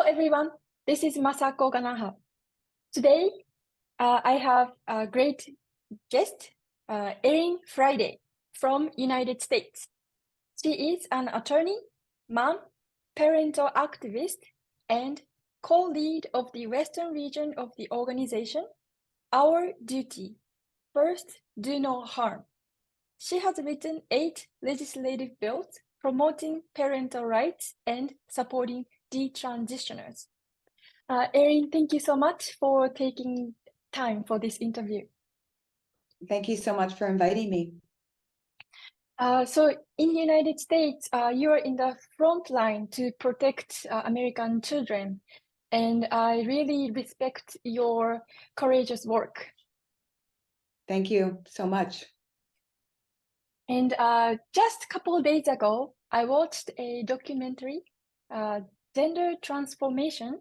everyone, this is Masako Ganaha. Today, I have a great guest, Erin Friday from United States. She is an attorney, mom, parental activist, and co-lead of the Western region of the organization, Our Duty, First Do No Harm. She has written 8 legislative bills promoting parental rights and supporting detransitioners. Erin, thank you so much for taking time for this interview. Thank you so much for inviting me. So in the United States, you are in the front line to protect American children, and I really respect your courageous work. Thank you so much. And just a couple of days ago, I watched a documentary, Gender Transformation,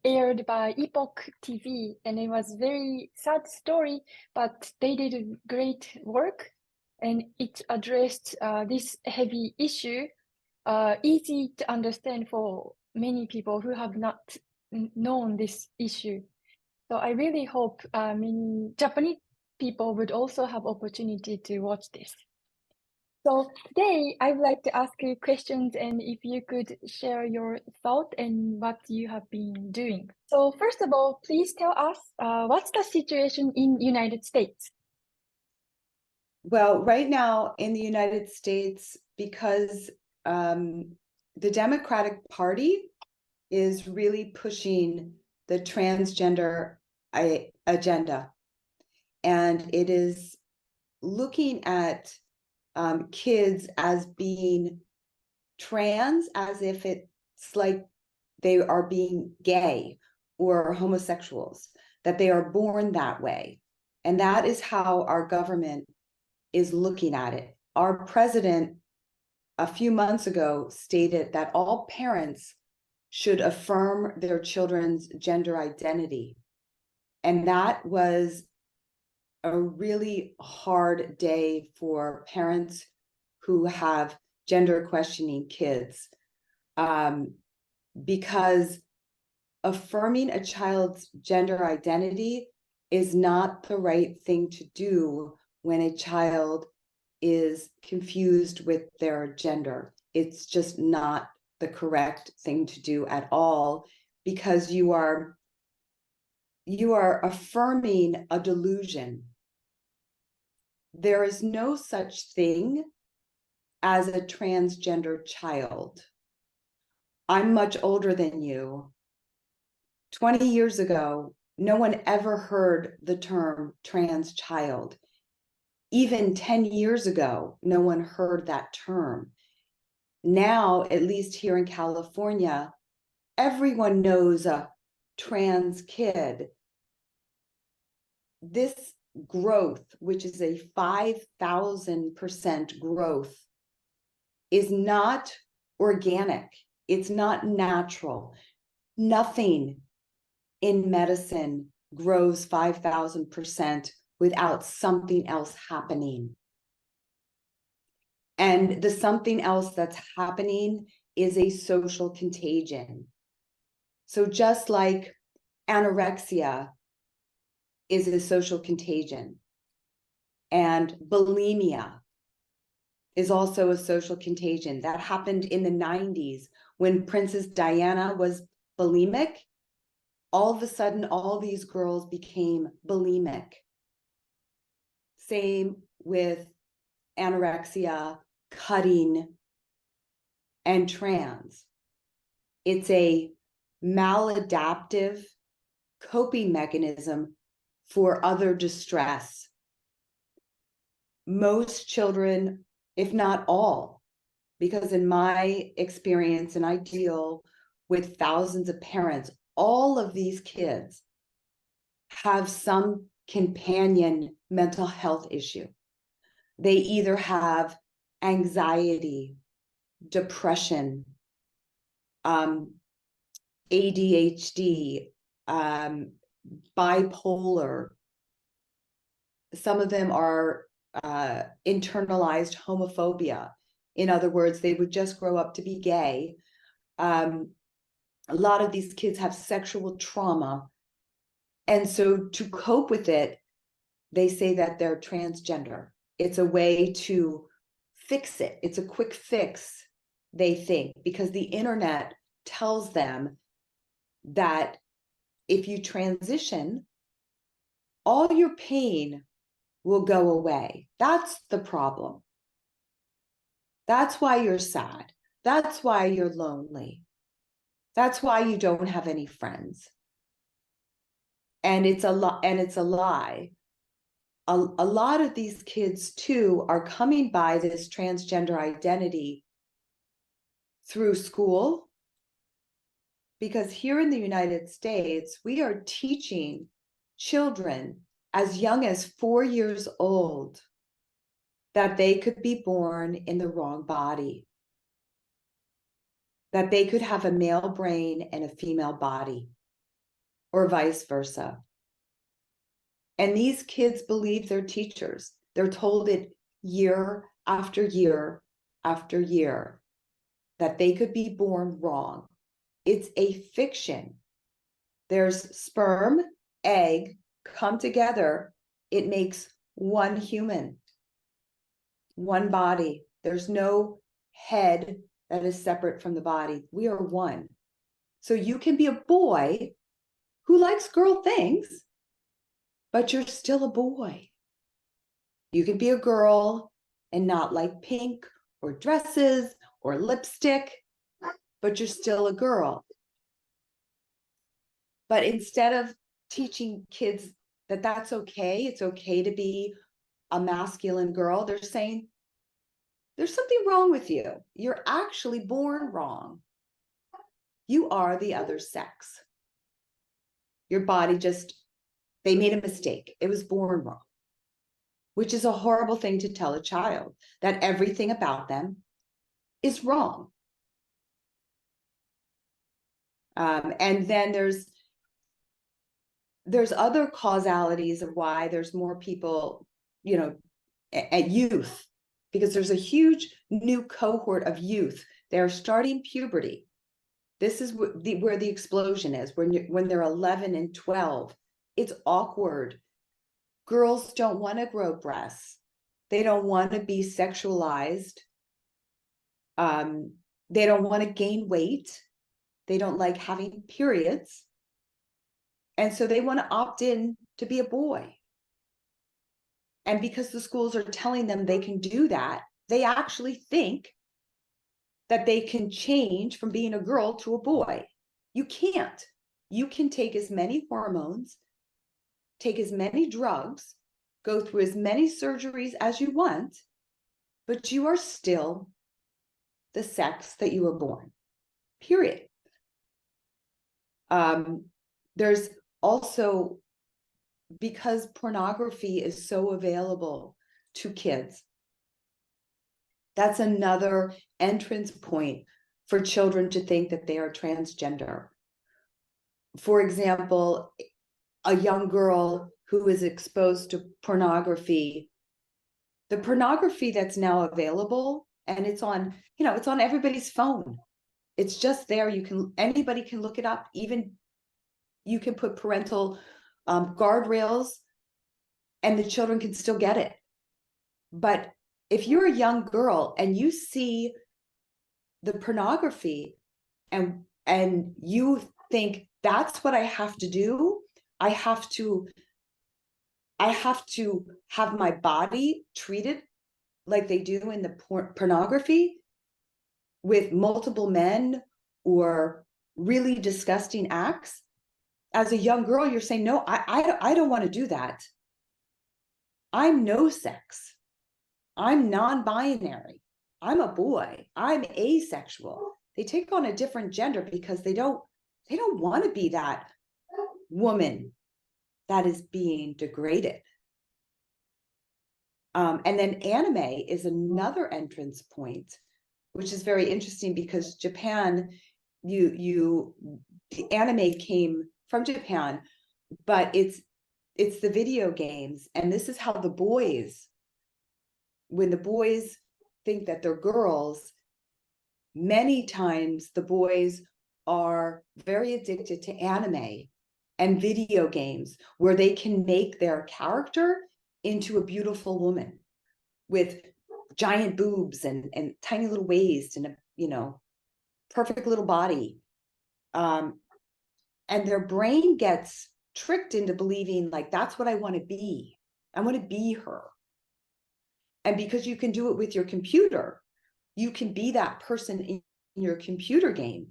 aired by Epoch TV, and it was a very sad story, but they did a great work, and it addressed this heavy issue, easy to understand for many people who have not known this issue. So I really hope many Japanese people would also have opportunity to watch this. So today, I would like to ask you questions, and if you could share your thought and what you have been doing. So first of all, please tell us what's the situation in United States? Well, right now in the United States, because the Democratic Party is really pushing the transgender agenda, and it is looking at kids as being trans, as if it's like they are being gay or homosexuals, that they are born that way. And that is how our government is looking at it. Our president, a few months ago, stated that all parents should affirm their children's gender identity. And that was a really hard day for parents who have gender questioning kids, because affirming a child's gender identity is not the right thing to do when a child is confused with their gender. It's just not the correct thing to do at all, because you are affirming a delusion. There is no such thing as a transgender child. I'm much older than you. 20 years ago, no one ever heard the term trans child. Even 10 years ago, no one heard that term. Now, at least here in California, everyone knows a trans kid. This growth, which is a 5,000% growth, is not organic. It's not natural. Nothing in medicine grows 5,000% without something else happening. And the something else that's happening is a social contagion. So just like anorexia is a social contagion, and bulimia is also a social contagion. That happened in the 90s when Princess Diana was bulimic. All of a sudden, all these girls became bulimic. Same with anorexia, cutting, and trans. It's a maladaptive coping mechanism for other distress. Most children, if not all, because in my experience, and I deal with thousands of parents, all of these kids have some companion mental health issue. They either have anxiety, depression, ADHD, bipolar. Some of them are internalized homophobia. In other words, they would just grow up to be gay. A lot of these kids have sexual trauma. And so to cope with it, they say that they're transgender. It's a way to fix it. It's a quick fix, they think, because the internet tells them that if you transition, all your pain will go away. That's the problem. That's why you're sad. That's why you're lonely. That's why you don't have any friends. And it's a lie. A lot of these kids too are coming by this transgender identity through school, because here in the United States, we are teaching children as young as 4 years old that they could be born in the wrong body, that they could have a male brain and a female body, or vice versa. And these kids believe their teachers. They're told it year after year after year that they could be born wrong. It's a fiction. There's sperm, egg, come together. It makes one human, one body. There's no head that is separate from the body. We are one. So you can be a boy who likes girl things, but you're still a boy. You can be a girl and not like pink or dresses or lipstick, but you're still a girl. But instead of teaching kids that that's okay, it's okay to be a masculine girl, they're saying, there's something wrong with you. You're actually born wrong. You are the other sex. Your body just, they made a mistake. It was born wrong, which is a horrible thing to tell a child, that everything about them is wrong. And then there's other causalities of why there's more people, at youth, because there's a huge new cohort of youth. They're starting puberty. This is where the explosion is, when they're 11 and 12. It's awkward. Girls don't want to grow breasts. They don't want to be sexualized. They don't want to gain weight. They don't like having periods. And so they want to opt in to be a boy. And because the schools are telling them they can do that, they actually think that they can change from being a girl to a boy. You can't. You can take as many hormones, take as many drugs, go through as many surgeries as you want, but you are still the sex that you were born, period. There's also, because pornography is so available to kids, that's another entrance point for children to think that they are transgender. For example, a young girl who is exposed to pornography, the pornography that's now available, and it's on, it's on everybody's phone. It's just there. Anybody can look it up. Even you can put parental guardrails and the children can still get it. But if you're a young girl and you see the pornography and you think that's what I have to do, I have to have my body treated like they do in the pornography with multiple men or really disgusting acts. As a young girl, you're saying, no, I don't want to do that. I'm no sex. I'm non-binary. I'm a boy. I'm asexual. They take on a different gender because they don't want to be that woman that is being degraded. And then anime is another entrance point, which is very interesting because Japan, the anime came from Japan, but it's the video games. And this is how the boys, when the boys think that they're girls, many times the boys are very addicted to anime and video games where they can make their character into a beautiful woman with giant boobs and tiny little waist and a perfect little body. And their brain gets tricked into believing like, that's what I want to be. I want to be her. And because you can do it with your computer, you can be that person in your computer game.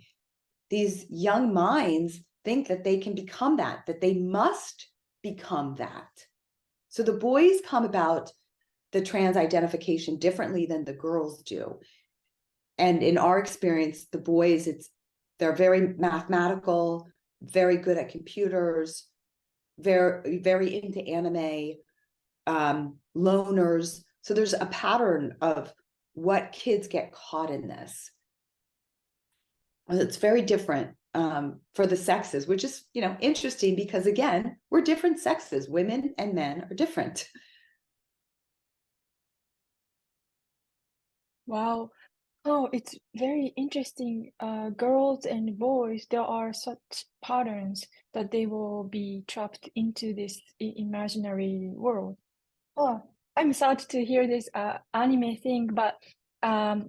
These young minds think that they can become that they must become that. So the boys come about the trans identification differently than the girls do. And in our experience, the boys, they're very mathematical, very good at computers, very, very into anime, loners. So there's a pattern of what kids get caught in this. It's very different for the sexes, which is, interesting because, again, we're different sexes. Women and men are different. Wow. Oh, it's very interesting. Girls and boys, there are such patterns that they will be trapped into this imaginary world. Oh, I'm sad to hear this anime thing, but I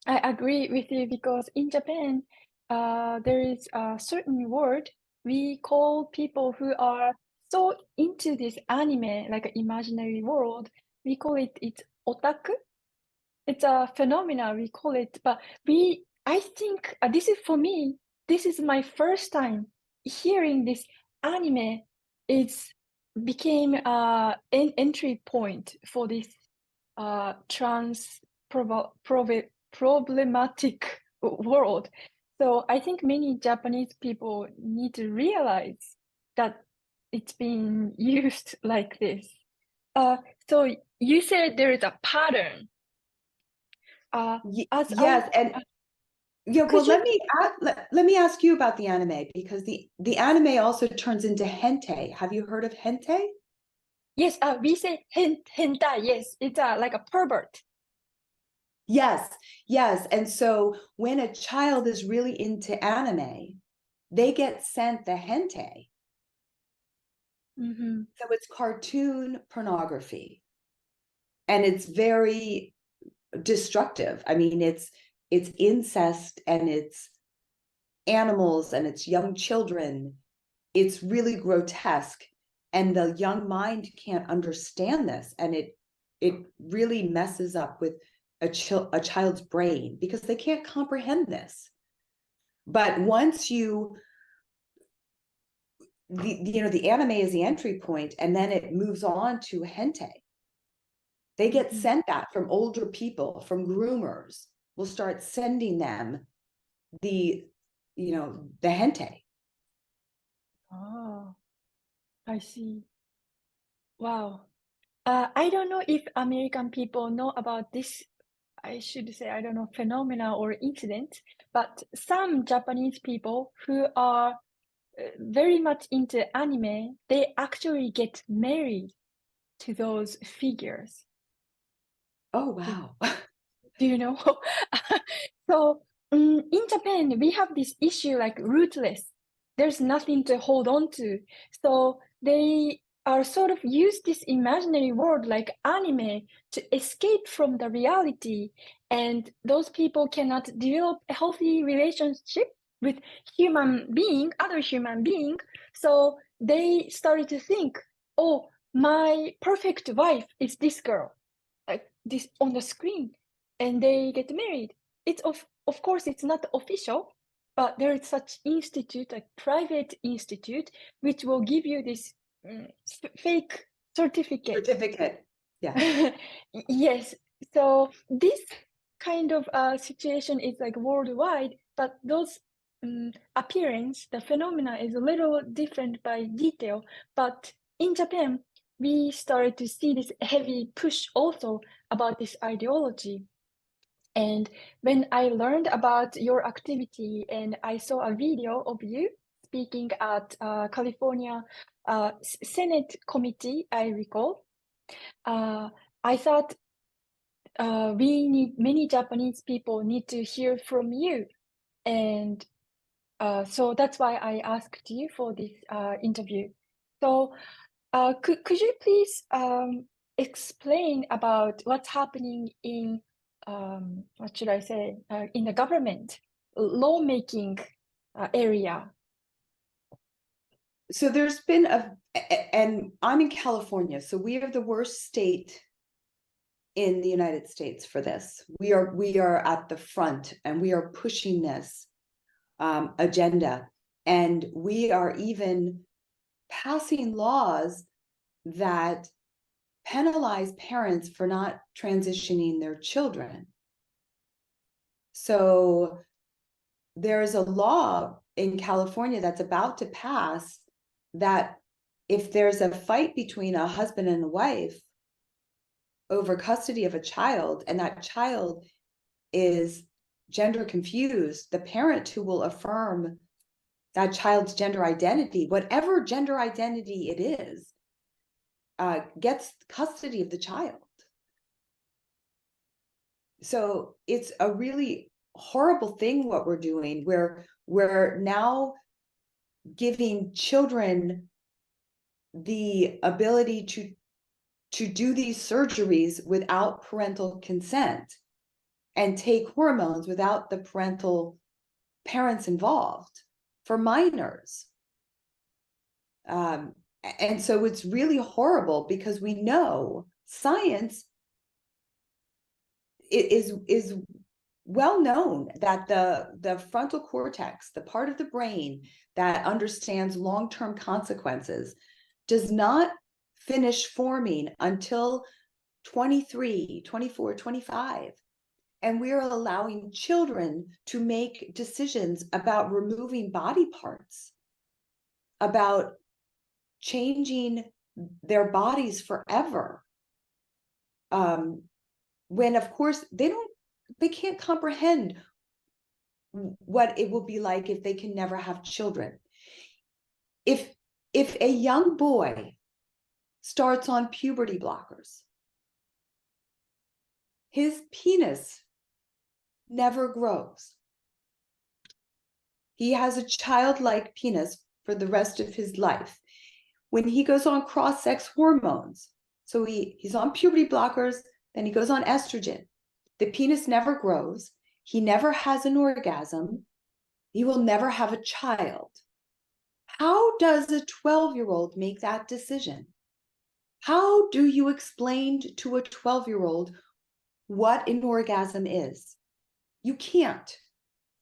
agree with you because in Japan, there is a certain word we call people who are so into this anime, like imaginary world. We call it's otaku. It's a phenomena we call it, but I think this is for me. This is my first time hearing this anime. It's became an entry point for this trans problematic world. So I think many Japanese people need to realize that it's being used like this. So you said there is a pattern. Yes, and yeah, well, let me ask you about the anime, because the anime also turns into hentai. Have you heard of hentai? Yes, we say hentai. Yes, it's like a pervert. Yes, and so when a child is really into anime, they get sent the hentai. Mm-hmm. So it's cartoon pornography, and it's very destructive. I mean, it's incest, and it's animals, and it's young children. It's really grotesque, and the young mind can't understand this, and it really messes up with a child's brain because they can't comprehend this. But once the anime is the entry point, and then it moves on to hentai. They get sent that from older people, from groomers will start sending them the hentai. Oh, I see. Wow. I don't know if American people know about this. I should say, I don't know, phenomena or incident, but some Japanese people who are very much into anime, they actually get married to those figures. Oh, wow. Do you know? So in Japan, we have this issue like rootless. There's nothing to hold on to. So they are sort of use this imaginary world like anime to escape from the reality. And those people cannot develop a healthy relationship with other human being. So they started to think, oh, my perfect wife is this girl, like this on the screen, and they get married. It's of course it's not official, but there is such institute, a private institute, which will give you this fake certificate. Yeah. Yes. So this kind of situation is like worldwide, but those appearance, the phenomena is a little different by detail. But in Japan, we started to see this heavy push also about this ideology. And when I learned about your activity and I saw a video of you speaking at California Senate committee, I recall, I thought many Japanese people need to hear from you. And So that's why I asked you for this interview. So could you please explain about what's happening in what should I say in the government lawmaking area? So there's been and I'm in California, so we are the worst state in the United States for this. We are at the front, and we are pushing this agenda, and we are even passing laws that penalize parents for not transitioning their children. So there's a law in California that's about to pass that if there's a fight between a husband and a wife over custody of a child, and that child is gender confused, the parent who will affirm that child's gender identity, whatever gender identity it is, gets custody of the child. So it's a really horrible thing what we're doing, where we're now giving children the ability to do these surgeries without parental consent and take hormones without the parents involved for minors. And so it's really horrible, because we know science is well known that the frontal cortex, the part of the brain that understands long-term consequences, does not finish forming until 23, 24, 25. And we are allowing children to make decisions about removing body parts, about changing their bodies forever. When of course they can't comprehend what it will be like if they can never have children. If a young boy starts on puberty blockers, his penis never grows. He has a childlike penis for the rest of his life. When he goes on cross-sex hormones, so he's on puberty blockers, then he goes on estrogen, the penis never grows, he never has an orgasm, he will never have a child. How does a 12-year-old make that decision? How do you explain to a 12-year-old what an orgasm is? You can't.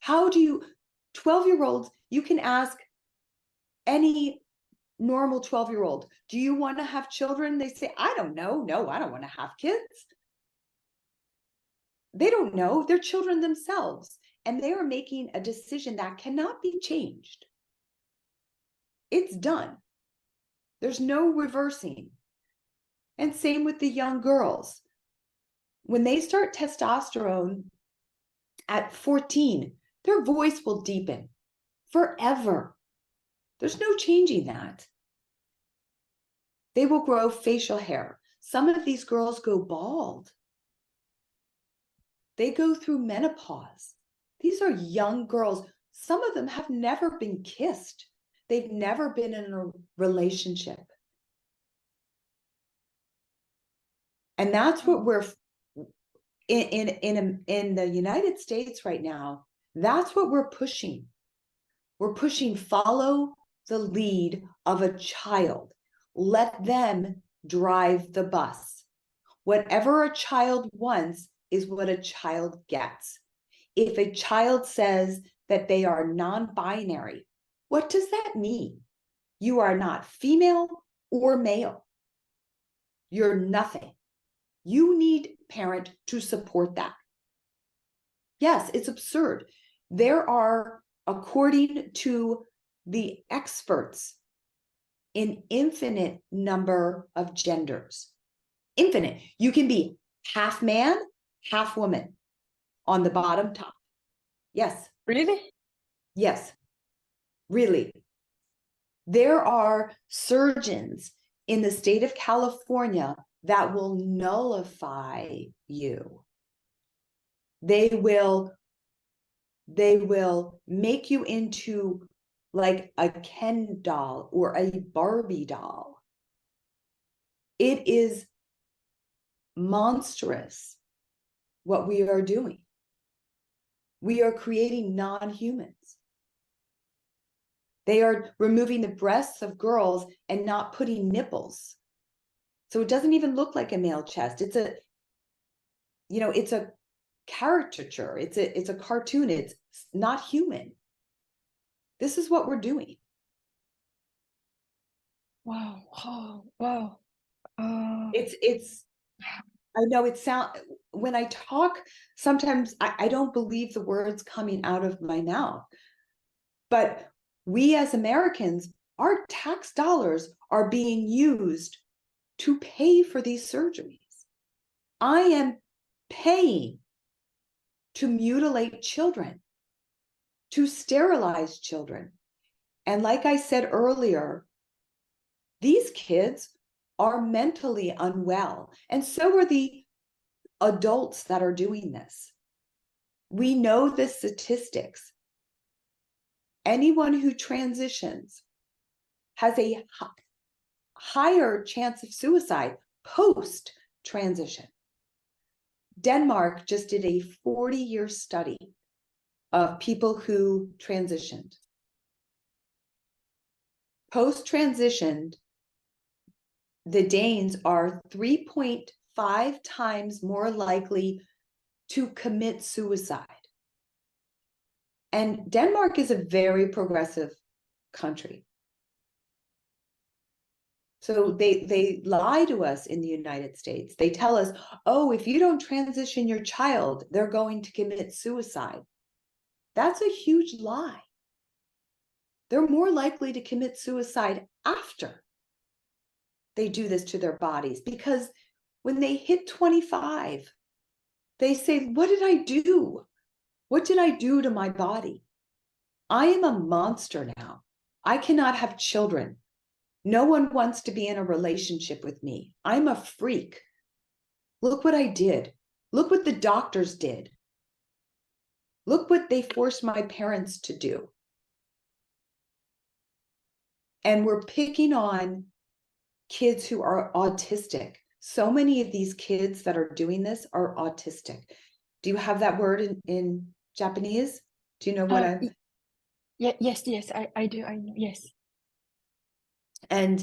How do you, 12-year-olds, you can ask any normal 12-year-old, do you want to have children? They say, I don't know. No, I don't want to have kids. They don't know. They're children themselves, and they are making a decision that cannot be changed. It's done. There's no reversing. And same with the young girls. When they start testosterone at 14, their voice will deepen forever. There's no changing that. They will grow facial hair. Some of these girls go bald. They go through menopause. These are young girls. Some of them have never been kissed. They've never been in a relationship. And that's what we're in the United States right now. That's what we're pushing. We're pushing follow the lead of a child. Let them drive the bus. Whatever a child wants is what a child gets. If a child says that they are non-binary, what does that mean? You are not female or male. You're nothing. You need a parent to support that. Yes, it's absurd. There are, according to the experts, an infinite number of genders. Infinite. You can be half man, half woman on the bottom top. Yes. Really? Yes. Really. There are surgeons in the state of California that will nullify you. They will They will make you into like a Ken doll or a Barbie doll. It is monstrous what we are doing. We are creating non-humans. They are removing the breasts of girls and not putting nipples. So it doesn't even look like a male chest. It's a, it's a caricature. It's a cartoon. It's not human. This is what we're doing. Wow. Oh, wow. It's I know when I talk, sometimes I don't believe the words coming out of my mouth. But we as Americans, our tax dollars are being used to pay for these surgeries. I am paying to mutilate children, to sterilize children. And like I said earlier, these kids are mentally unwell, and so are the adults that are doing this. We know the statistics. Anyone who transitions has a higher chance of suicide post-transition. Denmark just did a 40-year study of people who transitioned. Post-transitioned, the Danes are 3.5 times more likely to commit suicide. And Denmark is a very progressive country. So they lie to us in the United States. They tell us, oh, if you don't transition your child, they're going to commit suicide. That's a huge lie. They're more likely to commit suicide after they do this to their bodies, because when they hit 25, they say, what did I do? What did I do to my body? I am a monster now. I cannot have children. No one wants to be in a relationship with me. I'm a freak. Look what I did. Look what the doctors did. Look what they forced my parents to do. And we're picking on kids who are autistic. So many of these kids that are doing this are autistic. Do you have that word in Japanese? Do you know what I... Yes, I do. I know. Yes. And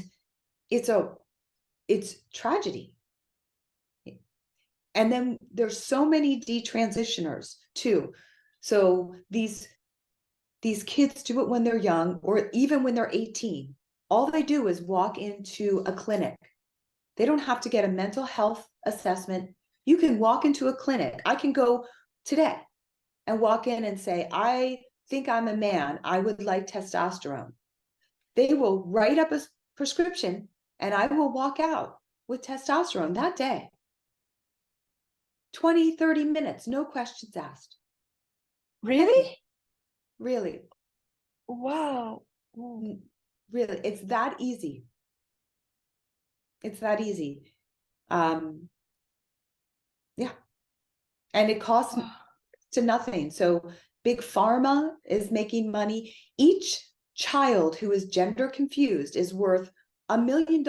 it's tragedy. And then there's so many detransitioners too. So these kids do it when they're young, or even when they're 18. All they do is walk into a clinic. They don't have to get a mental health assessment. You can walk into a clinic. I can go today and walk in and say, I think I'm a man. I would like testosterone. They will write up a prescription and I will walk out with testosterone that day. 20, 30 minutes, no questions asked. Really? Really. Wow. Really, it's that easy. It's that easy. Yeah. And it costs to nothing. So Big Pharma is making money. Each child who is gender confused is worth $1 million.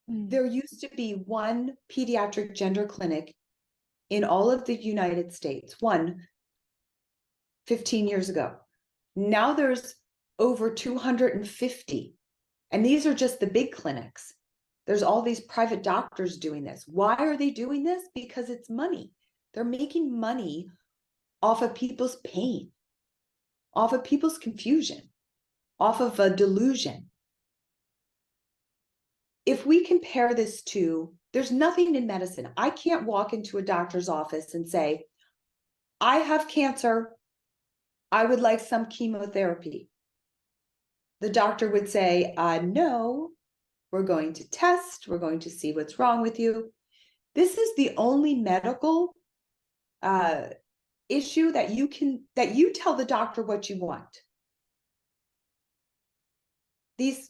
There used to be one pediatric gender clinic in all of the United States, 15 years ago. Now there's over 250. And these are just the big clinics. There's all these private doctors doing this. Why are they doing this? Because it's money. They're making money off of people's pain, off of people's confusion, off of a delusion. If we compare this to, there's nothing in medicine. I can't walk into a doctor's office and say, I have cancer. I would like some chemotherapy. The doctor would say, no, we're going to test. We're going to see what's wrong with you. This is the only medical issue that you tell the doctor what you want. If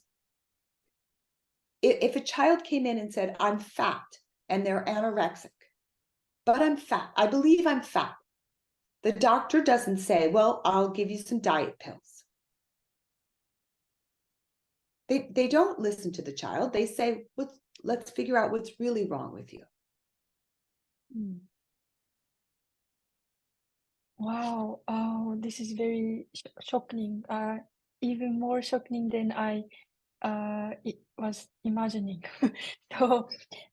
a child came in and said, I'm fat, and they're anorexic, but I'm fat, I believe I'm fat. The doctor doesn't say, well, I'll give you some diet pills. They don't listen to the child. They say, let's figure out what's really wrong with you. Wow. Oh, this is very shocking. Even more shocking than I it was imagining. So,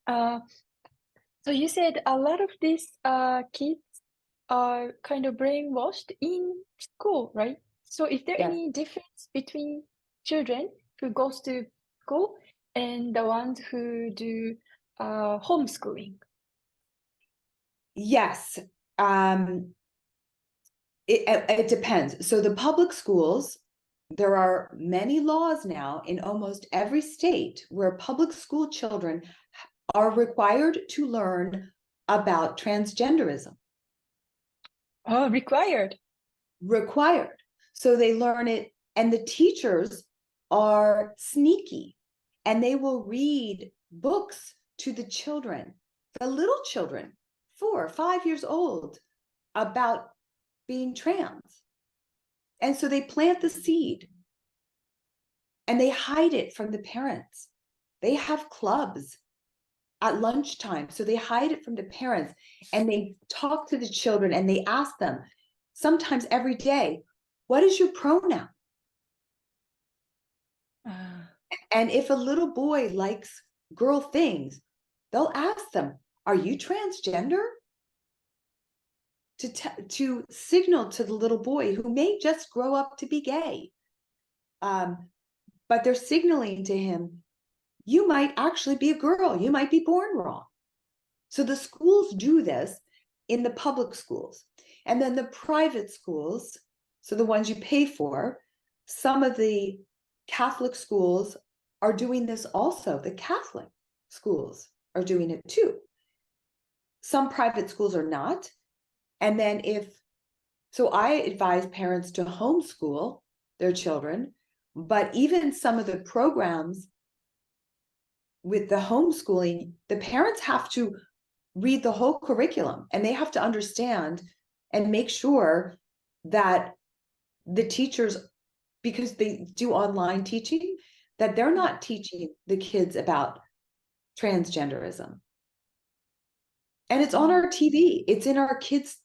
so you said a lot of these kids are kind of brainwashed in school, right? So is there Yes. any difference between children who goes to school and the ones who do homeschooling? Yes. It depends. So the public schools, there are many laws now in almost every state where public school children are required to learn about transgenderism. Oh, required. Required. So they learn it, and the teachers are sneaky, and they will read books to the children, the little children, 4 or 5 years old, about being trans. And so they plant the seed and they hide it from the parents. They have clubs at lunchtime, so they hide it from the parents, and they talk to the children and they ask them, sometimes every day, what is your pronoun? And if a little boy likes girl things, they'll ask them, are you transgender? To signal to the little boy who may just grow up to be gay. But they're signaling to him, you might actually be a girl, you might be born wrong. So the schools do this in the public schools. And then the private schools, so the ones you pay for, some of the Catholic schools are doing this also. The Catholic schools are doing it too. Some private schools are not. And then so I advise parents to homeschool their children, but even some of the programs with the homeschooling, the parents have to read the whole curriculum, and they have to understand and make sure that the teachers, because they do online teaching, that they're not teaching the kids about transgenderism. And it's on our TV, it's in our kids'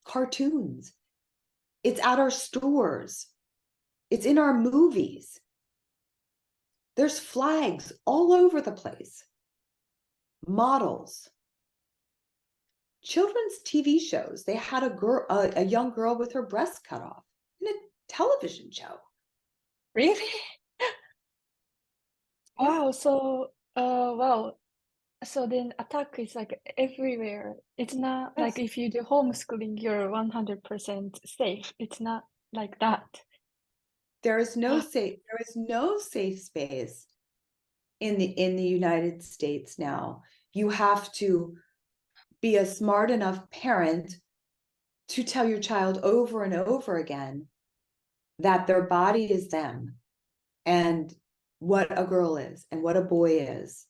cartoons, it's at our stores, it's in our movies. There's flags all over the place, models. Children's TV shows, they had a young girl with her breast cut off in a television show. Really? Wow. So, wow. So then attack is like everywhere. It's not Yes. like if you do homeschooling, you're 100% safe. It's not like that. There is no safe space in the United States now. You have to be a smart enough parent to tell your child over and over again that their body is them, and what a girl is and what a boy is.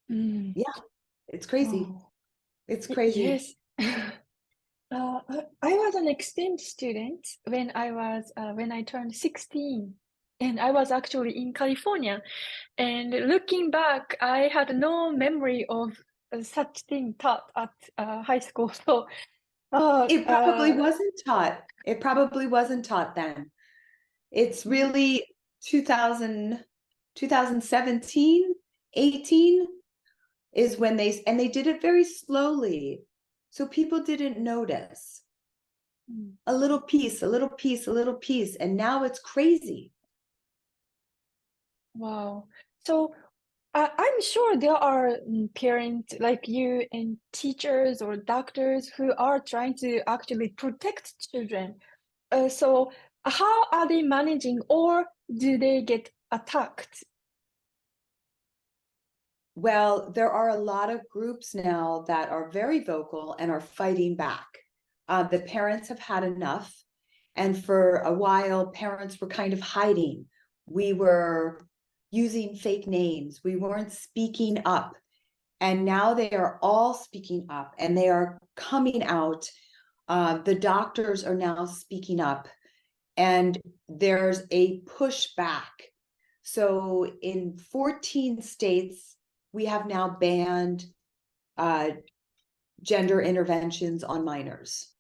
Yeah, it's crazy. Wow. It's crazy. Yes. I was an exchange student when I turned 16, and I was actually in California. And looking back, I had no memory of such thing taught at high school. So, It probably wasn't taught. It probably wasn't taught then. It's really 2017, 18 is when they did it very slowly. So people didn't notice. A little piece, a little piece, a little piece, and now it's crazy. Wow. So I'm sure there are parents like you and teachers or doctors who are trying to actually protect children. So how are they managing, or do they get attacked? Well, there are a lot of groups now that are very vocal and are fighting back. The parents have had enough. And for a while, parents were kind of hiding. We were using fake names. We weren't speaking up. And now they are all speaking up and they are coming out. The doctors are now speaking up and there's a pushback. So in 14 states, we have now banned gender interventions on minors.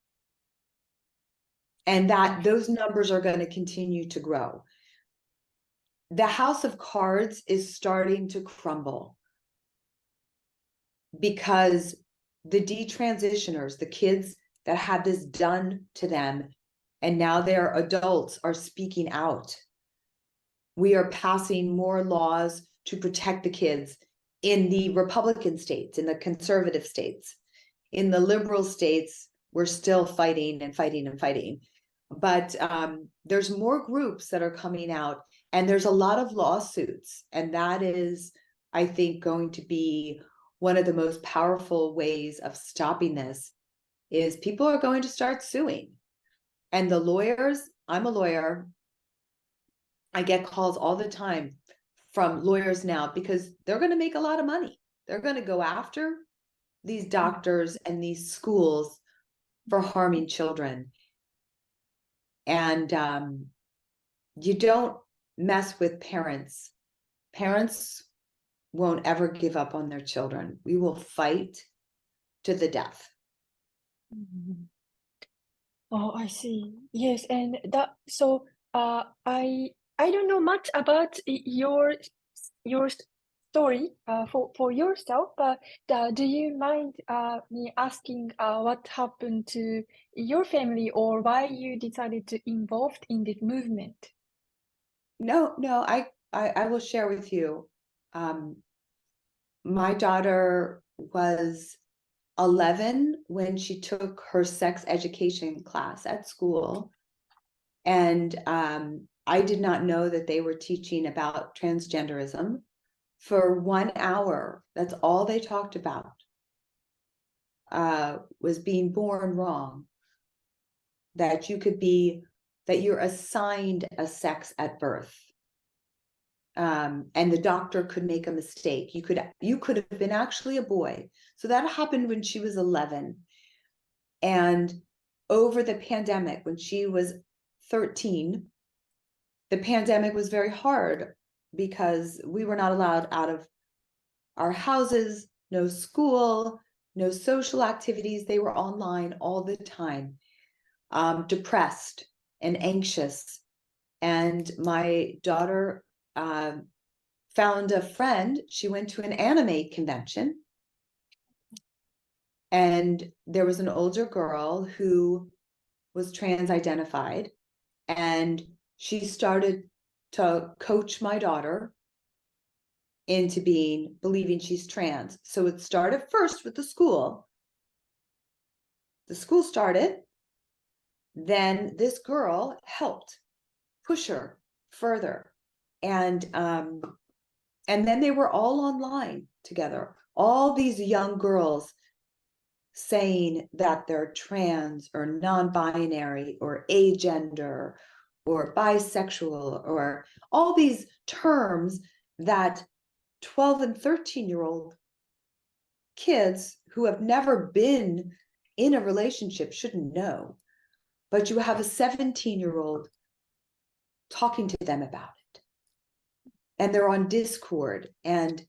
And that those numbers are going to continue to grow. The house of cards is starting to crumble because the detransitioners, the kids that had this done to them, and now they're adults, are speaking out. We are passing more laws to protect the kids in the Republican states, in the conservative states. In the liberal states, we're still fighting and fighting and fighting. But there's more groups that are coming out, and there's a lot of lawsuits. And that is, I think, going to be one of the most powerful ways of stopping this, is people are going to start suing. And the lawyers, I'm a lawyer, I get calls all the time from lawyers now because they're going to make a lot of money. They're going to go after these doctors and these schools for harming children. And you don't mess with parents. Parents won't ever give up on their children. We will fight to the death. Mhm. Oh, I see. Yes, and that so I don't know much about your story for yourself, but do you mind me asking what happened to your family or why you decided to involved in this movement? No, I will share with you. My daughter was 11 when she took her sex education class at school. And I did not know that they were teaching about transgenderism. For 1 hour, that's all they talked about, was being born wrong. That you're assigned a sex at birth. And the doctor could make a mistake. You could have been actually a boy. So that happened when she was 11. And over the pandemic, when she was 13, the pandemic was very hard because we were not allowed out of our houses, no school, no social activities. They were online all the time, depressed and anxious. And my daughter found a friend. She went to an anime convention, and there was an older girl who was trans identified, and she started to coach my daughter into believing she's trans. So it started first with the school. The school started, then this girl helped push her further. And then they were all online together, all these young girls saying that they're trans or non-binary or agender or bisexual, or all these terms that 12 and 13-year-old kids who have never been in a relationship shouldn't know. But you have a 17-year-old talking to them about it. And they're on Discord. And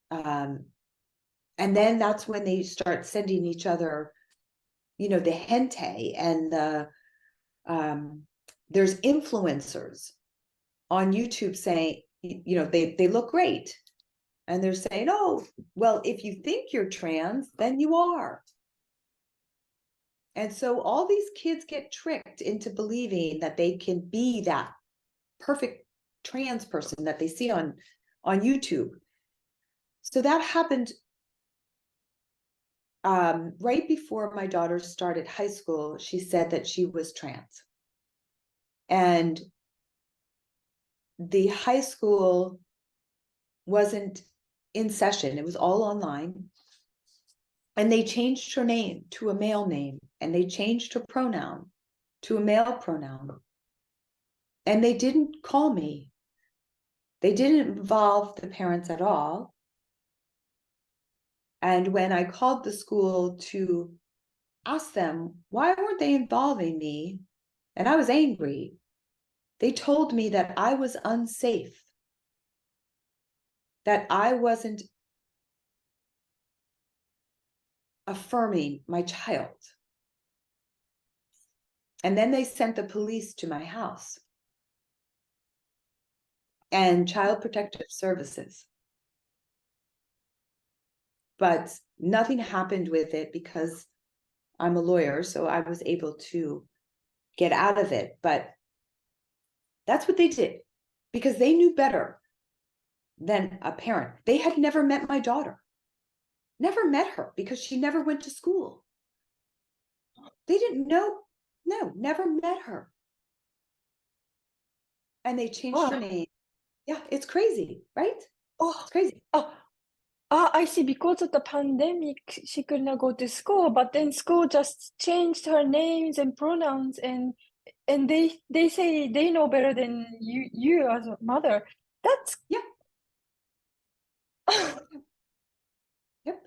then that's when they start sending each other, the hentai, and there's influencers on YouTube saying, they look great. And they're saying, oh, well, if you think you're trans, then you are. And so all these kids get tricked into believing that they can be that perfect trans person that they see on YouTube. So that happened right before my daughter started high school. She said that she was trans. And the high school wasn't in session. It was all online. And they changed her name to a male name. And they changed her pronoun to a male pronoun. And they didn't call me. They didn't involve the parents at all. And when I called the school to ask them, why weren't they involving me? And I was angry. They told me that I was unsafe, that I wasn't affirming my child. And then they sent the police to my house and Child Protective Services. But nothing happened with it because I'm a lawyer, so I was able to get out of it. But that's what they did because they knew better than a parent. They had never met my daughter, never met her because she never went to school. They didn't know, no, never met her. And they changed her name. Yeah, it's crazy, right? Oh, it's crazy. I see. Because of the pandemic, she could not go to school, but then school just changed her names and pronouns, and they say they know better than you as a mother. That's yeah. Yep.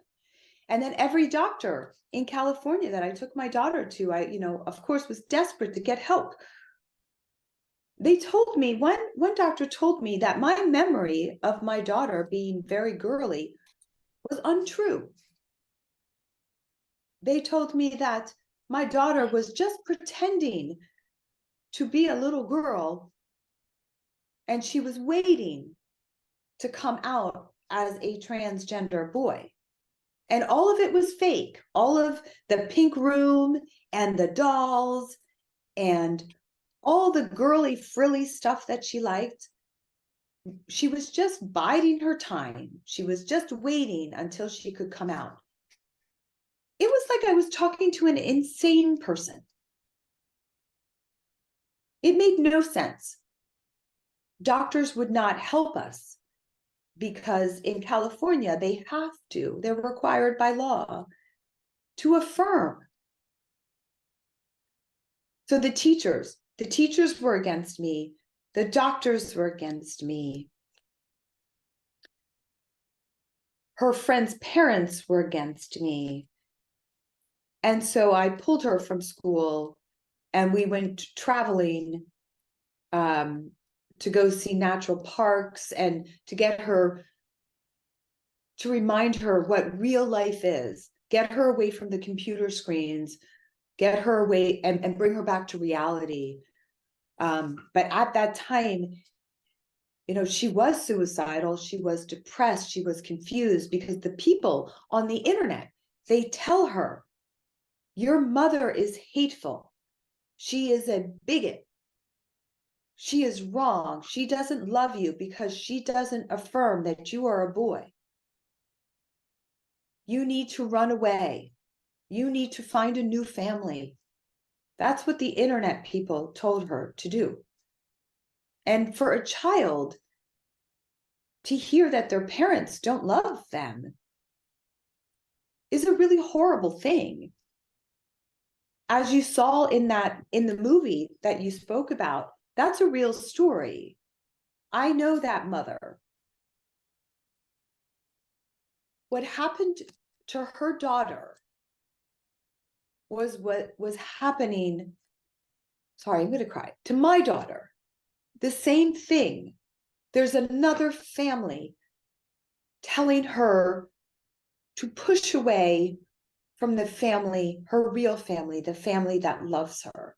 And then every doctor in California that I took my daughter to, I, of course, was desperate to get help. They told me, one doctor told me that my memory of my daughter being very girly was untrue. They told me that my daughter was just pretending to be a little girl and she was waiting to come out as a transgender boy. And all of it was fake. All of the pink room and the dolls and all the girly frilly stuff that she liked, she was just biding her time. She was just waiting until she could come out. It was like I was talking to an insane person. It made no sense. Doctors would not help us because in California, they're required by law to affirm. So the teachers were against me. The doctors were against me. Her friends' parents were against me. And so I pulled her from school and we went traveling to go see natural parks and to get her, to remind her what real life is, get her away from the computer screens, get her away and bring her back to reality. But at that time, she was suicidal, she was depressed, she was confused because the people on the internet, they tell her, your mother is hateful. She is a bigot. She is wrong. She doesn't love you because she doesn't affirm that you are a boy. You need to run away. You need to find a new family. That's what the internet people told her to do. And for a child to hear that their parents don't love them is a really horrible thing. As you saw in the movie that you spoke about, that's a real story. I know that mother. What happened to her daughter was what was happening, sorry, I'm going to cry, to my daughter. The same thing. There's another family telling her to push away from the family, her real family, the family that loves her.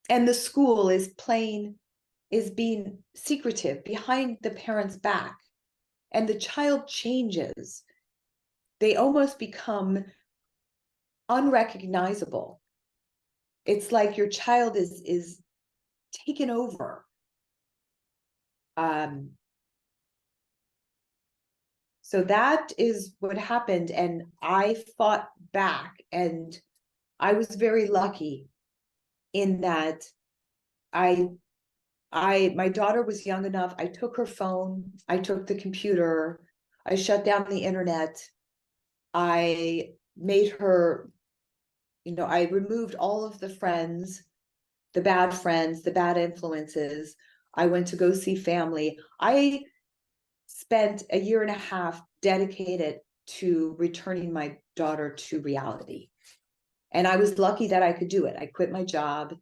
And the school is being secretive behind the parents' back. And the child changes. They almost become unrecognizable. It's like your child is taken over. So that is what happened. And I fought back, and I was very lucky in that my daughter was young enough. I took her phone, I took the computer, I shut down the internet. I made her, I removed all of the friends, the bad influences. I went to go see family. I spent a year and a half dedicated to returning my daughter to reality. And I was lucky that I could do it. I quit my job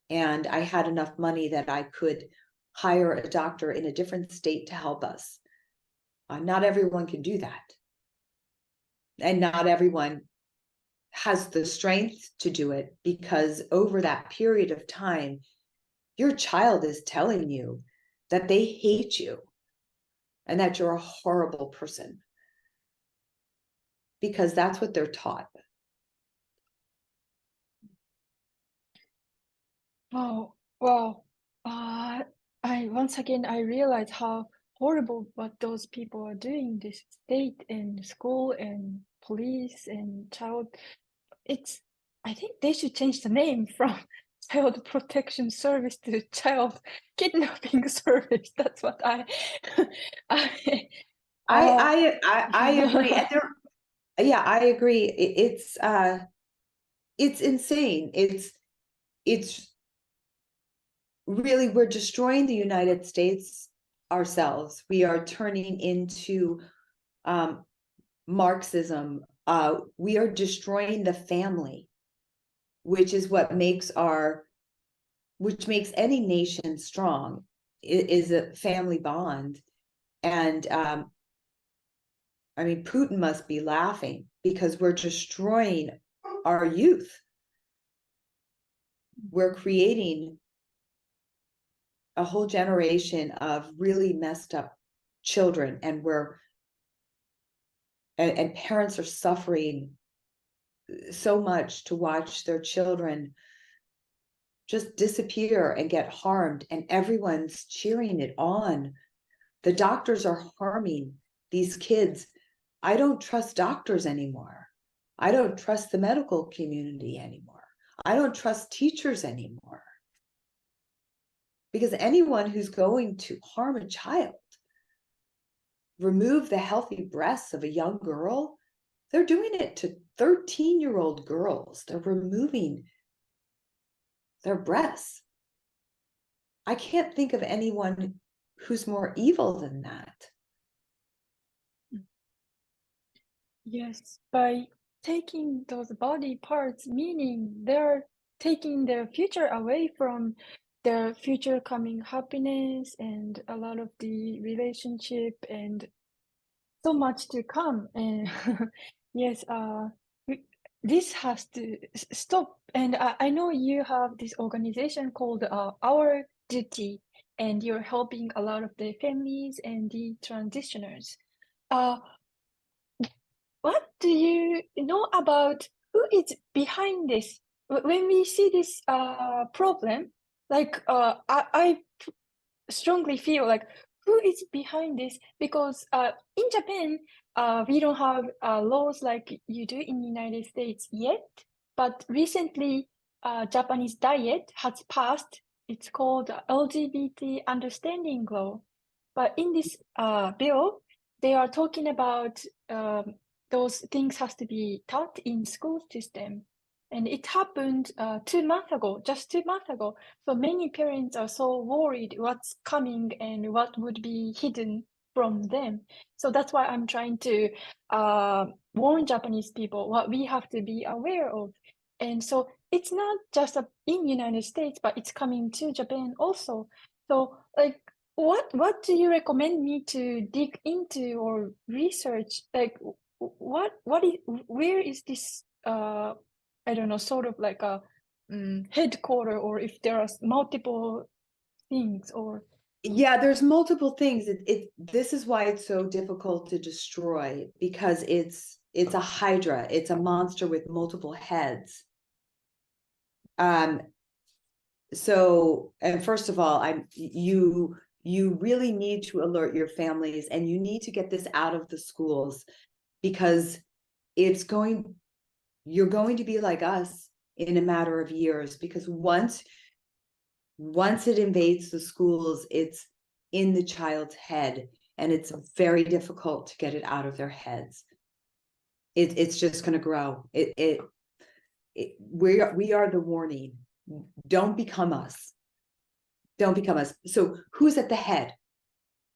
and I had enough money that I could hire a doctor in a different state to help us. Not everyone can do that. And not everyone has the strength to do it, because over that period of time, your child is telling you that they hate you and that you're a horrible person, because that's what they're taught. Oh, wow. Once again, I realize how horrible what those people are doing, this state and school and police and child. I think they should change the name from Child Protection Service to Child Kidnapping Service. That's what I agree. And yeah, I agree. It's insane. It's really, we're destroying the United States ourselves. We are turning into Marxism. We are destroying the family, which is what makes any nation strong, is a family bond. And I mean, Putin must be laughing, because we're destroying our youth. We're creating a whole generation of really messed up children, and and parents are suffering so much to watch their children just disappear and get harmed, and everyone's cheering it on. The doctors are harming these kids. I don't trust doctors anymore. I don't trust the medical community anymore. I don't trust teachers anymore. Because anyone who's going to harm a child, remove the healthy breasts of a young girl, they're doing it to 13-year-old girls. They're removing their breasts. I can't think of anyone who's more evil than that. Yes, by taking those body parts, meaning they're taking their future away from their future coming happiness and a lot of the relationship and so much to come. And yes, this has to stop. And I know you have this organization called Our Duty, and you're helping a lot of the families and the transitioners. What do you know about who is behind this? When we see this problem, like I strongly feel like who is behind this? Because in Japan, we don't have laws like you do in the United States yet. But recently, Japanese diet has passed. It's called LGBT understanding law. But in this bill, they are talking about those things has to be taught in school system. And it happened 2 months ago, just 2 months ago. So many parents are so worried what's coming and what would be hidden from them. So that's why I'm trying to warn Japanese people what we have to be aware of. And so it's not just in United States, but it's coming to Japan also. So like, what do you recommend me to dig into or research? Like, where is this I don't know, sort of like a headquarter, or if there are multiple things, or yeah, there's multiple things. This is why it's so difficult to destroy, because it's a hydra. It's a monster with multiple heads. So, and first of all, you really need to alert your families, and you need to get this out of the schools, because you're going to be like us in a matter of years, because once it invades the schools, it's in the child's head, and it's very difficult to get it out of their heads. It's just going to grow. We are the warning. Don't become us. Don't become us. So who's at the head?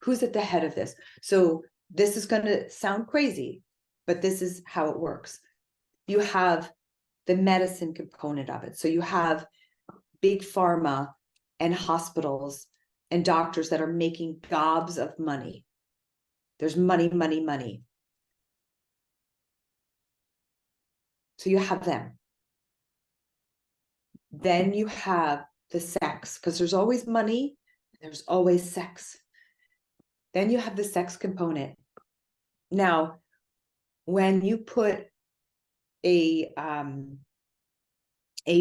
Who's at the head of this? So this is going to sound crazy, but this is how it works. You have the medicine component of it. So you have big pharma and hospitals and doctors that are making gobs of money. There's money, money, money. So you have them. Then you have the sex, because there's always money, there's always sex. Then you have the sex component. Now, when you put a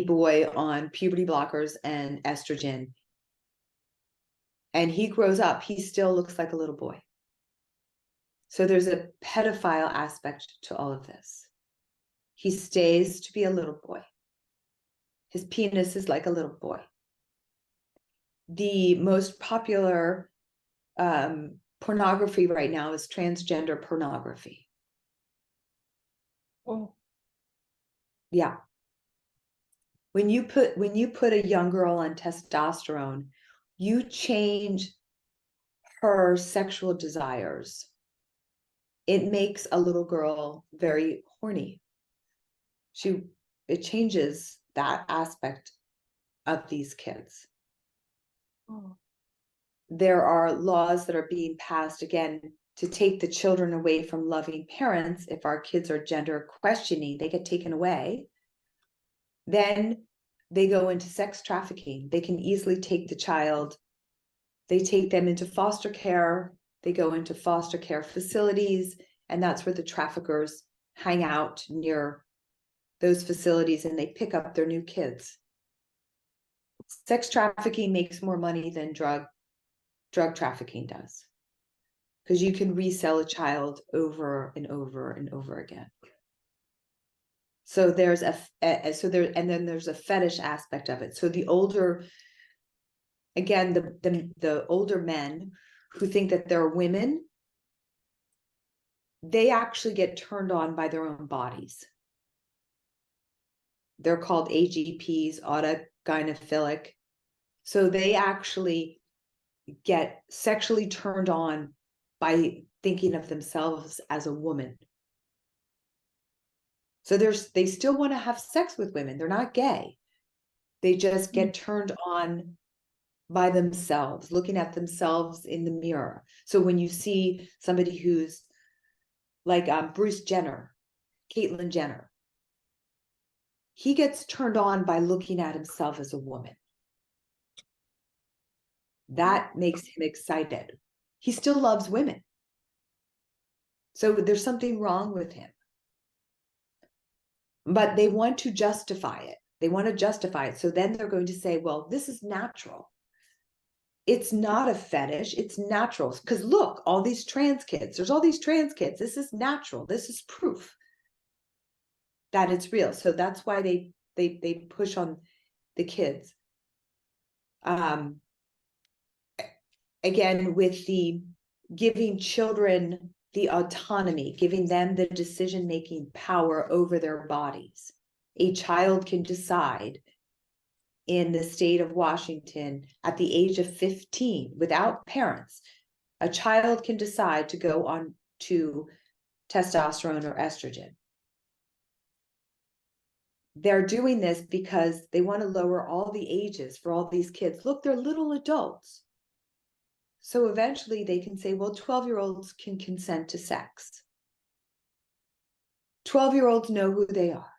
boy on puberty blockers and estrogen, and he grows up, he still looks like a little boy. So there's a pedophile aspect to all of this. He stays to be a little boy. His penis is like a little boy. The most popular pornography right now is transgender pornography. Oh. Yeah. When you put a young girl on testosterone, you change her sexual desires. It makes a little girl very horny. It changes that aspect of these kids. Oh. There are laws that are being passed, again, to take the children away from loving parents. If our kids are gender questioning, they get taken away. Then they go into sex trafficking. They can easily take the child. They take them into foster care. They go into foster care facilities, and that's where the traffickers hang out near those facilities, and they pick up their new kids. Sex trafficking makes more money than drug trafficking does, because you can resell a child over and over and over again. So there's and then there's a fetish aspect of it. So the older, again, the older men who think that they're women, they actually get turned on by their own bodies. They're called AGPs, autogynephilic. So they actually get sexually turned on by thinking of themselves as a woman. So they still want to have sex with women. They're not gay. They just get turned on by themselves, looking at themselves in the mirror. So when you see somebody who's like Bruce Jenner, Caitlyn Jenner, he gets turned on by looking at himself as a woman. That makes him excited. He still loves women. So there's something wrong with him. But they want to justify it. They want to justify it. So then they're going to say, well, this is natural. It's not a fetish. It's natural. Because look, all these trans kids, there's all these trans kids. This is natural. This is proof that it's real. So that's why they push on the kids. Again, with the giving children the autonomy, giving them the decision-making power over their bodies. A child can decide in the state of Washington at the age of 15, without parents, a child can decide to go on to testosterone or estrogen. They're doing this because they want to lower all the ages for all these kids. Look, they're little adults. So eventually they can say, well, 12-year-olds can consent to sex. 12-year-olds know who they are.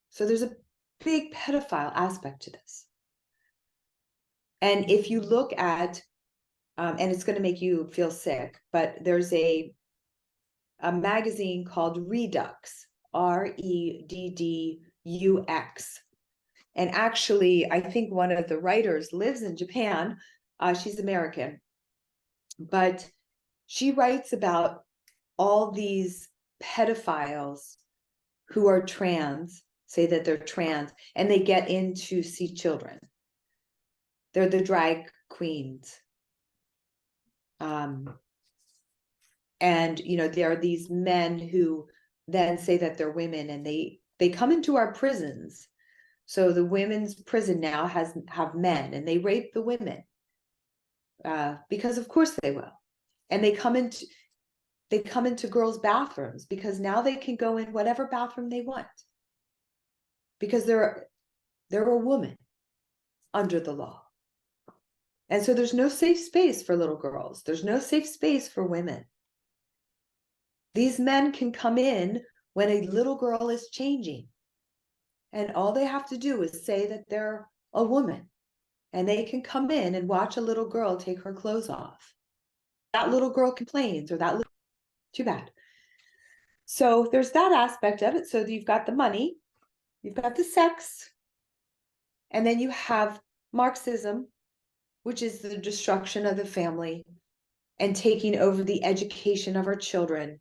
So there's a big pedophile aspect to this. And if you look at, and it's going to make you feel sick, but there's a magazine called Redux, REDDUX. And actually, I think one of the writers lives in Japan. She's American, but she writes about all these pedophiles who are trans, say that they're trans, and they get in to see children. They're the drag queens. And, you know, there are these men who then say that they're women, and they come into our prisons. So the women's prison now have men, and they rape the women. Because of course they will. And they come into, they come into girls' bathrooms because now they can go in whatever bathroom they want because they're a woman under the law. And so there's no safe space for little girls. There's no safe space for women. These men can come in when a little girl is changing. And all they have to do is say that they're a woman. And they can come in and watch a little girl take her clothes off. That little girl complains, or that little, too bad. So there's that aspect of it. So you've got the money, you've got the sex, and then you have Marxism, which is the destruction of the family and taking over the education of our children.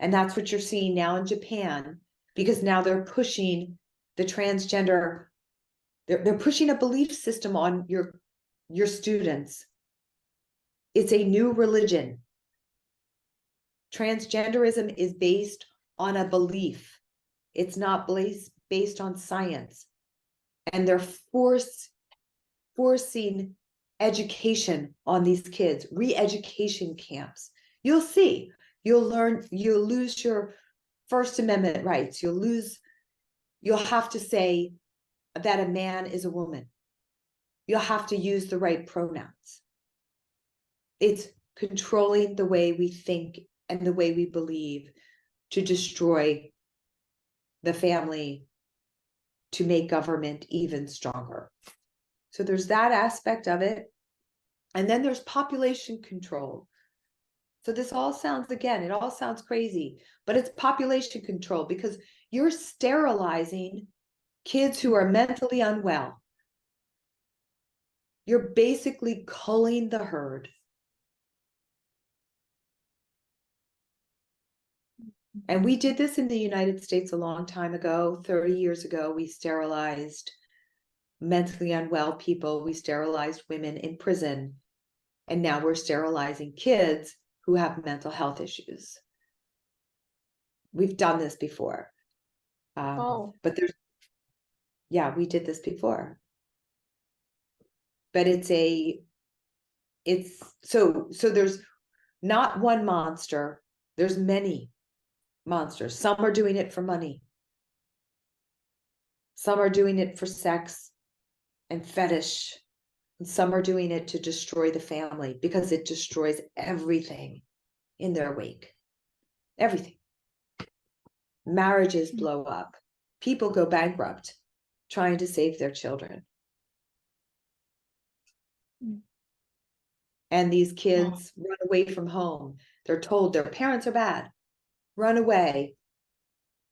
And that's what you're seeing now in Japan, because now they're pushing the transgender, they're pushing a belief system on your students. It's a new religion. Transgenderism is based on a belief. It's not based on science. And they're forcing education on these kids, re-education camps. You'll see, you'll lose your First Amendment rights. You'll have to say that a man is a woman. You'll have to use the right pronouns. It's controlling the way we think and the way we believe to destroy the family, to make government even stronger. So there's that aspect of it. And then there's population control. So this all sounds, again, it all sounds crazy, but it's population control because you're sterilizing kids who are mentally unwell. You're basically culling the herd. And we did this in the United States a long time ago, 30 years ago. We sterilized mentally unwell people. We sterilized women in prison. And now we're sterilizing kids who have mental health issues. We've done this before. But we did this before. But so there's not one monster, there's many monsters. Some are doing it for money. Some are doing it for sex and fetish. And some are doing it to destroy the family because it destroys everything in their wake. Everything. Marriages blow up. People go bankrupt trying to save their children. And these kids run away from home. They're told their parents are bad. Run away.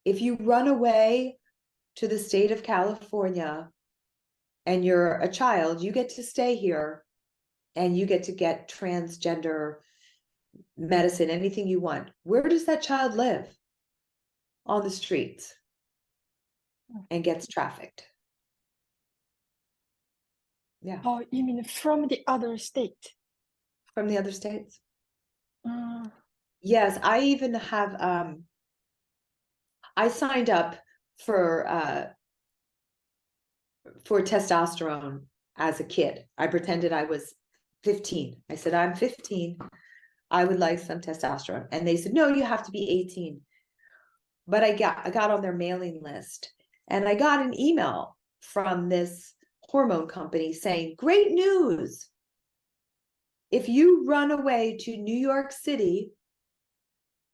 If you run away to the state of California and you're a child, you get to stay here and you get to get transgender medicine, anything you want. Where does that child live? On the streets and gets trafficked. Yeah. Oh, you mean from the other state? From the other states. Yes, I even have, I signed up for testosterone as a kid. I pretended I was 15. I said, I'm 15. I would like some testosterone. And they said, no, you have to be 18. But I got on their mailing list and I got an email from this hormone company saying, great news. If you run away to New York City,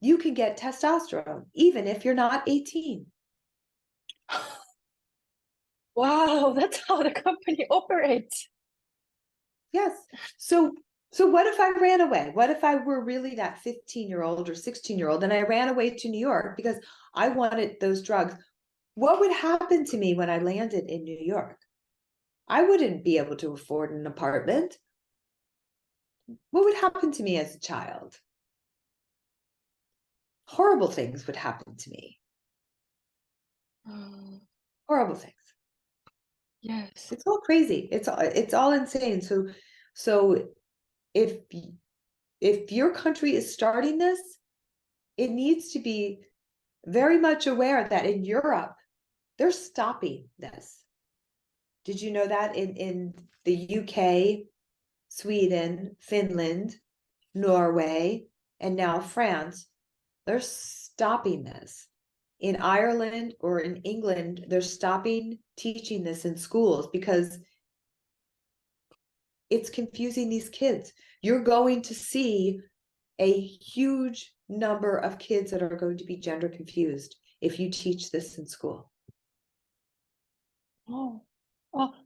you can get testosterone, even if you're not 18. Wow, that's how the company operates. Yes. So what if I ran away? What if I were really that 15-year-old or 16-year-old and I ran away to New York because I wanted those drugs? What would happen to me when I landed in New York? I wouldn't be able to afford an apartment. What would happen to me as a child? Horrible things would happen to me. Horrible things. Yes. It's all crazy. It's all insane. So if your country is starting this, it needs to be very much aware that in Europe, they're stopping this. Did you know that in the UK, Sweden, Finland, Norway, and now France, they're stopping this. In Ireland or in England, they're stopping teaching this in schools because it's confusing these kids. You're going to see a huge number of kids that are going to be gender confused if you teach this in school. Oh,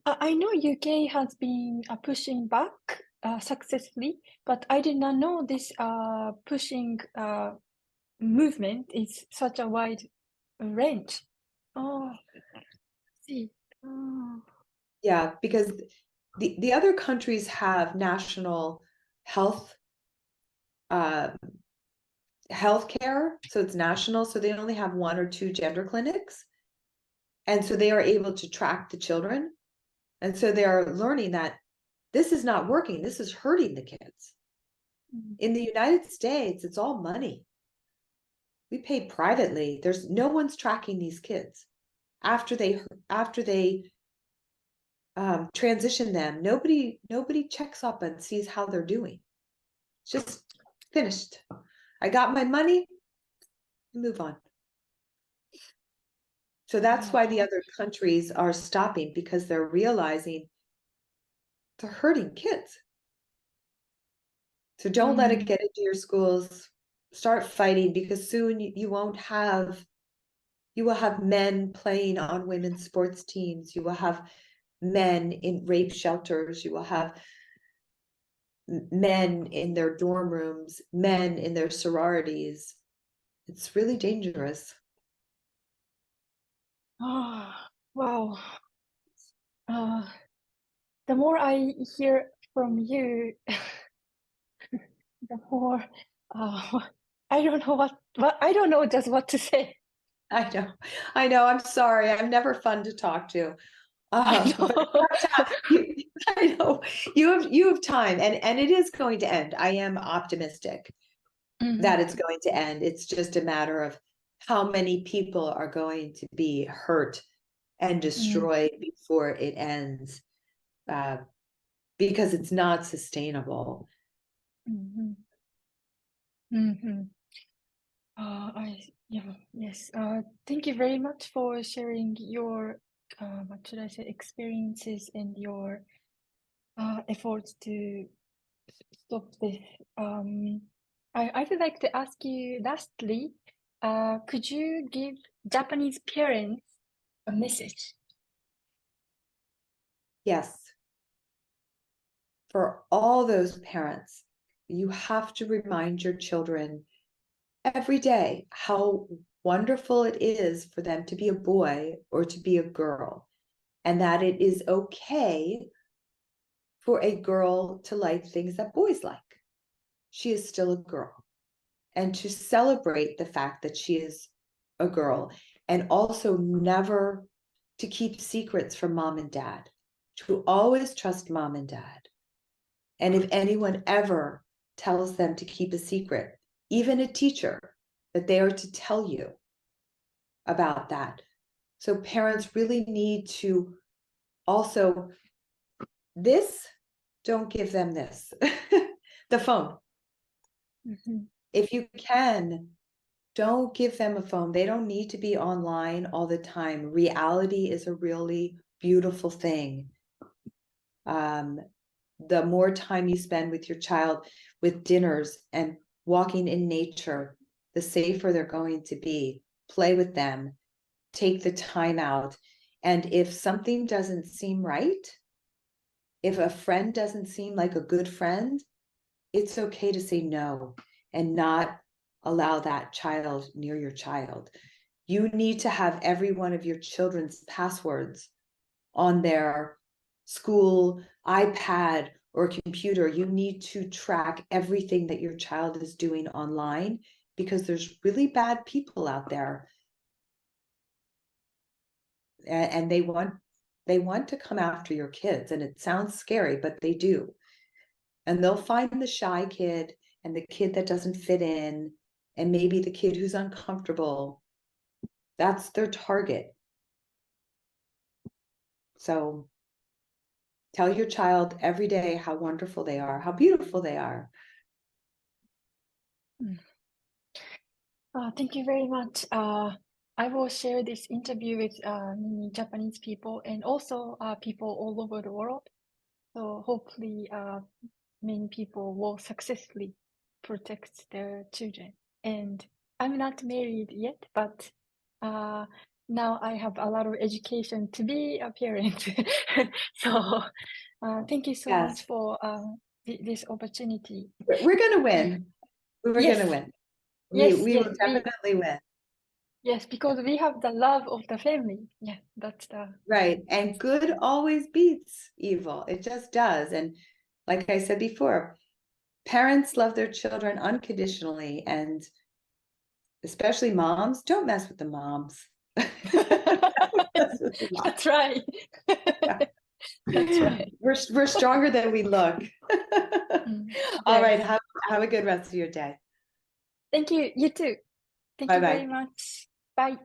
I know UK has been pushing back successfully, but I did not know this pushing movement is such a wide range. Oh, see. Oh. Yeah, because the other countries have national health healthcare, so it's national, so they only have 1 or 2 gender clinics, and so they are able to track the children, and so they are learning that this is not working, this is hurting the kids. In the United States, it's all money. We pay privately. There's no one's tracking these kids after they transition them. Nobody checks up and sees how they're doing. It's just finished. I got my money, move on. So that's why the other countries are stopping, because they're realizing they're hurting kids. So don't let it get into your schools. Start fighting, because soon you will have men playing on women's sports teams. You will have men in rape shelters. You will have men in their dorm rooms, men in their sororities. It's really dangerous. Oh, wow. The more I hear from you, the more I don't know what I don't know just what to say. I know. I'm sorry. I'm never fun to talk to. I know. I know you have time, and it is going to end. I am optimistic that it's going to end. It's just a matter of how many people are going to be hurt and destroyed before it ends, because it's not sustainable. Yes. Thank you very much for sharing your what should I say, experiences and your efforts to stop this. I would like to ask you lastly, could you give Japanese parents a message? Yes. For all those parents, you have to remind your children every day how wonderful it is for them to be a boy or to be a girl, and that it is okay for a girl to like things that boys like. She is still a girl, and to celebrate the fact that she is a girl, and also never to keep secrets from mom and dad, to always trust mom and dad. And if anyone ever tells them to keep a secret, even a teacher, that they are to tell you about that. So parents really need to also, don't give them this, the phone. If you can, don't give them a phone. They don't need to be online all the time. Reality is a really beautiful thing. The more time you spend with your child, with dinners and walking in nature, the safer they're going to be. Play with them, take the time out. And if something doesn't seem right, if a friend doesn't seem like a good friend, it's okay to say no and not allow that child near your child. You need to have every one of your children's passwords on their school iPad or computer. You need to track everything that your child is doing online, because there's really bad people out there, and they want to come after your kids, and it sounds scary, but they do. And they'll find the shy kid and the kid that doesn't fit in, and maybe the kid who's uncomfortable. That's their target. So tell your child every day how wonderful they are, how beautiful they are. Thank you very much. I will share this interview with many Japanese people and also people all over the world. So hopefully, many people will successfully protect their children. And I'm not married yet, but now I have a lot of education to be a parent. So thank you so Yes. much for this opportunity. We're going to win. We're Yes. going to win. Yes, we yes, will definitely win. Yes, because we have the love of the family. Yeah, that's the Right. And good always beats evil. It just does. And like I said before, parents love their children unconditionally, and especially moms, don't mess with the moms. That's right. That's right. We're stronger than we look. All right. Yes. Have a good rest of your day. Thank you. You too. Thank you Bye-bye. very much. Bye.